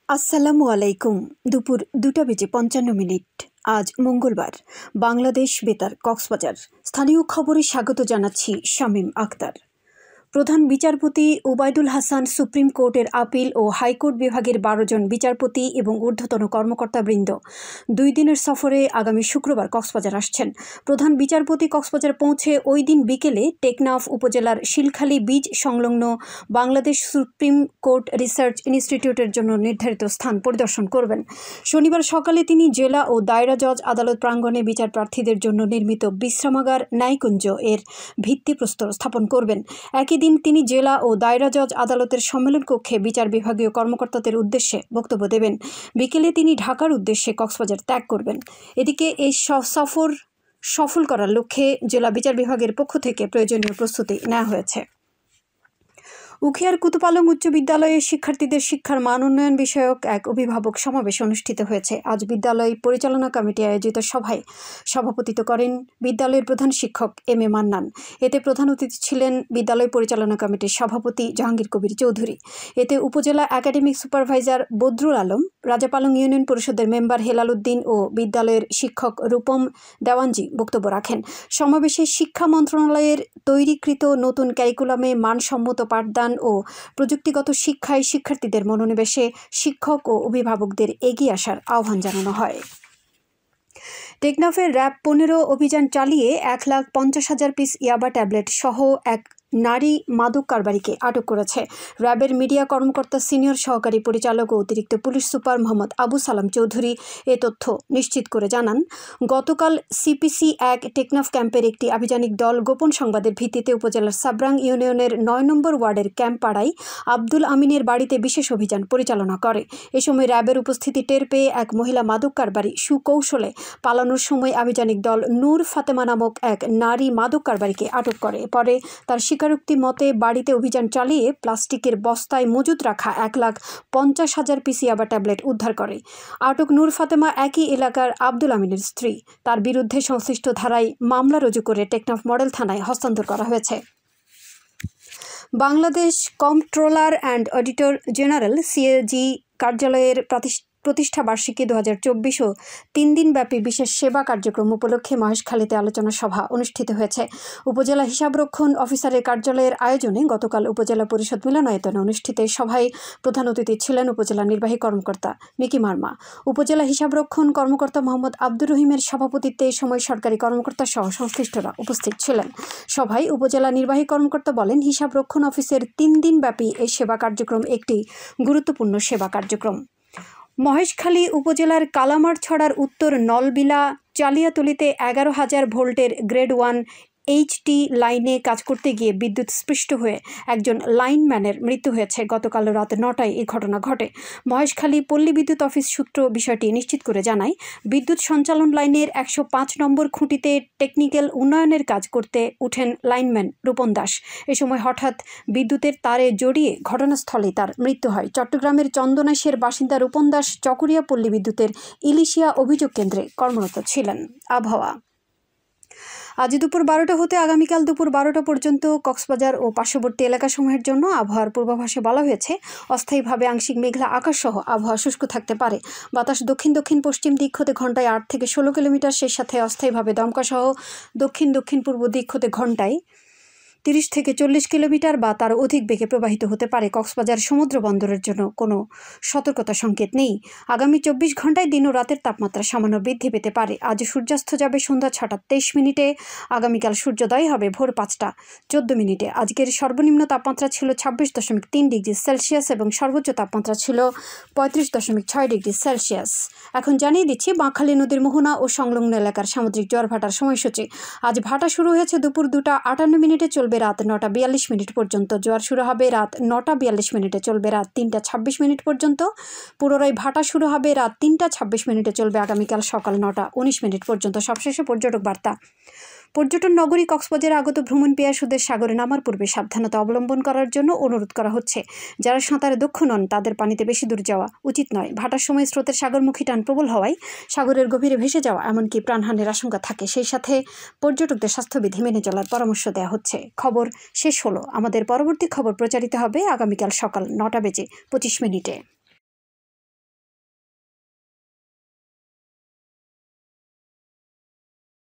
আসসালামু আলাইকুম। দুপুর 2টা বেজে 55 মিনিট। আজ মঙ্গলবার। বাংলাদেশ বেতার, কক্সবাজার। স্থানীয় খবরে স্বাগত জানাচ্ছি শামীম আক্তার। প্রধান বিচারপতি ওবায়দুল হাসান সুপ্রিম কোর্টের আপিল ও হাইকোর্ট বিভাগের 12 জন বিচারপতি এবং ঊর্ধ্বতন কর্মকর্তাবৃন্দ 2 দিনের সফরে আগামী শুক্রবার কক্সবাজার আসছেন। প্রধান বিচারপতি কক্সবাজার পৌঁছে ওই দিন বিকেলে টেকনাফ উপজেলার শিলখালী বীজ সংলগ্ন বাংলাদেশ সুপ্রিম কোর্ট রিসার্চ ইনস্টিটিউটের জন্য নির্ধারিত স্থান পরিদর্শন করবেন। শনিবার সকালে তিনি জেলা ও দায়রা জজ আদালত প্রাঙ্গণে বিচার প্রার্থীদের জন্য নির্মিত বিশ্রামাগার ন্যায়কুঞ্জ এর ভিত্তিপ্রস্তর স্থাপন করবেন। একই দিন তিনি জেলা ও দায়রা জজ আদালতের সম্মেলন কক্ষে বিচার বিভাগীয় কর্মকর্তাদের উদ্দেশ্যে বক্তব্য দেবেন। বিকেলে তিনি ঢাকার উদ্দেশ্যে কক্সবাজার ত্যাগ করবেন। এদিকে এই সফর সফল করার লক্ষ্যে জেলা বিচার বিভাগের পক্ষ থেকে প্রয়োজনীয় প্রস্তুতি নেওয়া হয়েছে। উখিয়ার কুতুপালং উচ্চ বিদ্যালয়ে শিক্ষার্থীদের শিক্ষার মান উন্নয়ন বিষয়ক এক অভিভাবক সমাবেশ অনুষ্ঠিত হয়েছে। আজ বিদ্যালয় পরিচালনা কমিটি আয়োজিত সভায় সভাপতিত্ব করেন বিদ্যালয়ের প্রধান শিক্ষক এম এ মান্নান। এতে প্রধান অতিথি ছিলেন বিদ্যালয় পরিচালনা কমিটির সভাপতি জাহাঙ্গীর কবির চৌধুরী। এতে উপজেলা academic supervisor Badrul Alam, Rajapalong union পরিষদের মেম্বার হেলাল উদ্দিন ও বিদ্যালয়ের শিক্ষক রূপম দেওয়ানজি বক্তব্য রাখেন। সমাবেশে শিক্ষা মন্ত্রণালয়ের তৈরিকৃত নতুন ক্যারিকুলামে মানসম্মত পাঠদান ও প্রযুক্তিগত শিক্ষায় শিক্ষার্থীদের মনোনিবেশে শিক্ষক ও অভিভাবকদের এগিয়ে আসার আহ্বান জানানো হয়। টেকনাফের র্যাব 15 অভিযান চালিয়ে 1,50,000 পিস ইয়াবা ট্যাবলেট সহ এক নারী মাদক কারবারিকে আটক করেছে। র্যাবের মিডিয়া কর্মকর্তা সিনিয়র সহকারী পরিচালক ও অতিরিক্ত পুলিশ সুপার মোহাম্মদ আবু সালাম চৌধুরী এ তথ্য নিশ্চিত করে জানান, গতকাল সিপিসি 1 টেকনাফ ক্যাম্পের একটি আভিযানিক দল গোপন সংবাদের ভিত্তিতে উপজেলার সাবরাং ইউনিয়নের 9 নম্বর ওয়ার্ডের ক্যাম্প পাড়ায় আব্দুল আমিনের বাড়িতে বিশেষ অভিযান পরিচালনা করে। এ সময় র্যাবের উপস্থিতি টের পেয়ে এক মহিলা মাদক কারবারি সুকৌশলে পালানোর সময় আভিযানিক দল নূর ফাতেমা নামক এক নারী মাদক কারবারিকে আটক করে। পরে তার স্বীকারোক্তি মতে বাড়িতে অভিযান চালিয়ে প্লাস্টিকের বস্তায় মজুত রাখা 1,50,000 পিস ইয়াবা ট্যাবলেট উদ্ধার করে। আটক নূর ফাতেমা একই এলাকার আব্দুল আমিনের স্ত্রী। তার বিরুদ্ধে সংশ্লিষ্ট ধারায় মামলা রুজু করে টেকনাফ মডেল থানায় হস্তান্তর করা হয়েছে। Bangladesh comptroller and auditor general CAG কার্যালয়ের প্রতিষ্ঠা বার্ষিকী 2024 ও 3 দিনব্যাপী বিশেষ সেবা কার্যক্রম উপলক্ষে মহেশখালীতে আলোচনা সভা অনুষ্ঠিত হয়েছে। উপজেলা হিসাবরক্ষণ অফিসারের কার্যালয়ের আয়োজনে গতকাল উপজেলা পরিষদ মিলনায়তনে অনুষ্ঠিত সভায় প্রধান অতিথি ছিলেন উপজেলা নির্বাহী কর্মকর্তা মিকি মার্মা। উপজেলা হিসাবরক্ষণ কর্মকর্তা মোহাম্মদ আব্দুর রহিমের সভাপতিত্বে এ সময় সরকারি কর্মকর্তা সহ সংশ্লিষ্টরা উপস্থিত ছিলেন। সভায় উপজেলা নির্বাহী কর্মকর্তা বলেন, হিসাবরক্ষণ অফিসের 3 দিনব্যাপী এই সেবা কার্যক্রম একটি গুরুত্বপূর্ণ সেবা কার্যক্রম। মহেশখালী উপজেলার কালামারছড়ার উত্তর নলবিলা চালিয়াতলিতে 11,000 ভোল্টের গ্রেড 1 এইচটি লাইনে কাজ করতে গিয়ে বিদ্যুৎ স্পৃষ্ট হয়ে একজন লাইনম্যানের মৃত্যু হয়েছে। গতকাল রাত 9টায় এই ঘটনা ঘটে। মহেশখালী পল্লী বিদ্যুৎ অফিস সূত্র বিষয়টি নিশ্চিত করে জানায়, বিদ্যুৎ সঞ্চালন লাইনের 105 নম্বর খুঁটিতে টেকনিক্যাল উন্নয়নের কাজ করতে উঠেন লাইনম্যান রূপন দাস। এ সময় হঠাৎ বিদ্যুতের তারে জড়িয়ে ঘটনাস্থলে তার মৃত্যু হয়। চট্টগ্রামের চন্দনাইশের বাসিন্দা রূপন দাস চকরিয়া পল্লী বিদ্যুতের ইলিশিয়া অভিযোগ কেন্দ্রে কর্মরত ছিলেন। আবহাওয়া। আজ দুপুর 12টা হতে আগামীকাল দুপুর 12টা পর্যন্ত কক্সবাজার ও পার্শ্ববর্তী এলাকাসমূহের জন্য আবহাওয়ার পূর্বাভাসে বলা হয়েছে, অস্থায়ীভাবে আংশিক মেঘলা আকাশসহ আবহাওয়া শুষ্ক থাকতে পারে। বাতাস দক্ষিণ দক্ষিণ পশ্চিম দিক হতে ঘন্টায় 8 থেকে 16 কিলোমিটার, সেই সাথে অস্থায়ীভাবে দমকাসহ দক্ষিণ দক্ষিণ পূর্ব দিক হতে ঘন্টায় 30 থেকে 40 কিলোমিটার বা তার অধিক বেগে প্রবাহিত হতে পারে। কক্সবাজার সমুদ্র বন্দরের জন্য কোনো সতর্কতা সংকেত নেই। আগামী 24 ঘন্টায় দিন ও রাতের তাপমাত্রা সামান্য বৃদ্ধি পেতে পারে। আজ সূর্যাস্ত যাবে সন্ধ্যা 6টা 23 মিনিটে। আগামীকাল সূর্যোদয় হবে ভোর 5টা 14 মিনিটে। আজকের সর্বনিম্ন তাপমাত্রা ছিল 26.3 ডিগ্রি সেলসিয়াস এবং সর্বোচ্চ তাপমাত্রা ছিল 35.6 ডিগ্রি সেলসিয়াস। এখন জানিয়ে দিচ্ছি বাঁকখালী নদীর মোহনা ও সংলগ্ন এলাকার সামুদ্রিক জোয়ার ভাটার সময়সূচি। আজ ভাটা শুরু হয়েছে দুপুর 2টা 58 মিনিটে, চলবে রাত 9টা 42 মিনিট পর্যন্ত। জোয়ার শুরু হবে রাত 9টা 42 মিনিটে, চলবে রাত 3টা 26 মিনিট পর্যন্ত। পুনরায় ভাটা শুরু হবে রাত 3টা 26 মিনিটে, চলবে আগামীকাল সকাল 9টা 19 মিনিট পর্যন্ত। সবশেষে পর্যটক বার্তা। পর্যটন নগরী কক্সবাজারে আগত ভ্রমণ পিয়াসুদের সাগরে নামার পূর্বে সাবধানতা অবলম্বন করার জন্য অনুরোধ করা হচ্ছে। যারা সাঁতারে দক্ষ নন তাদের পানিতে বেশি দূর যাওয়া উচিত নয়। ভাটার সময় স্রোতের সাগরমুখী টান প্রবল হওয়ায় সাগরের গভীরে ভেসে যাওয়া এমনকি প্রাণহানির আশঙ্কা থাকে। সেই সাথে পর্যটকদের স্বাস্থ্যবিধি মেনে চলার পরামর্শ দেওয়া হচ্ছে। খবর শেষ হলো। আমাদের পরবর্তী খবর প্রচারিত হবে আগামীকাল সকাল 9টা বেজে 25 মিনিটে।